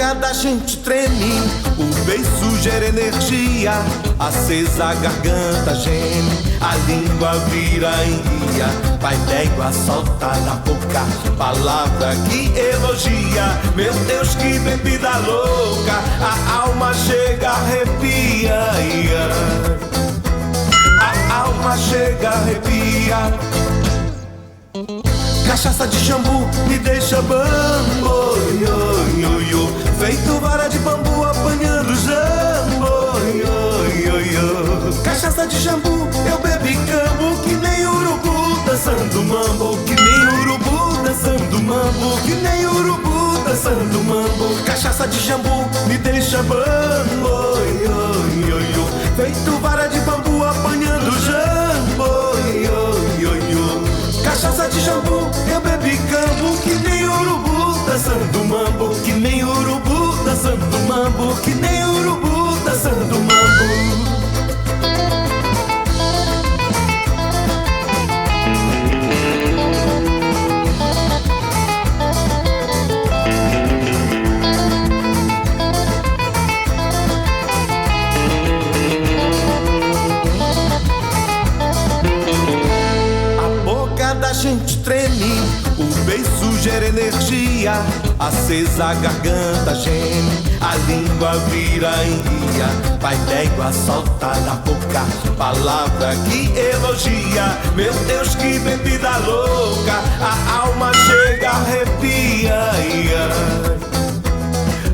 boca da gente treme, o beiço gera energia, acesa a garganta geme, a língua vira enguia, vai d'égua solta na boca, palavra que elogia. Meu Deus, que bebida louca, a alma chega, arrepia, a alma chega, arrepia. Cachaça de jambu me deixa bambo, yo, yo, yo. Feito vara de bambu apanhando jambo, yo, yo, yo. Cachaça de jambu eu bebi cambo, que nem urubu dançando mambo, que nem urubu dançando mambo, que nem urubu dançando mambo. Cachaça de jambu me deixa bambo, yo, yo, yo. Feito vara de bambu apanhando jambo, yo, yo, yo. Cachaça de jambu, eu bebi cambo, que nem urubu dançando mambo, que nem urubu dançando mambo, que nem urubu dançando mambo. A gente treme, o beiço gera energia, acesa a garganta geme, a língua vira enguia, vai d'égua solta na boca, palavra que elogia. Meu Deus, que bebida louca, a alma chega, arrepia,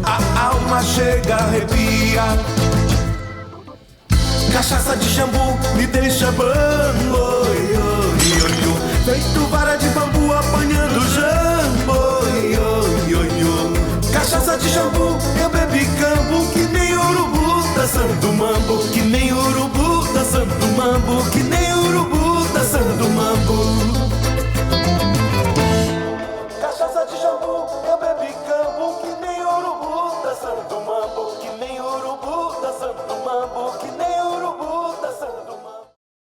a alma chega, arrepia. Cachaça de jambu me deixa bambo, yo, yo, yo. Feito vara de bambu apanhando jambo, yo, yo, yo. Cachaça de jambu eu bebi cambo, que nem urubu dançando mambo,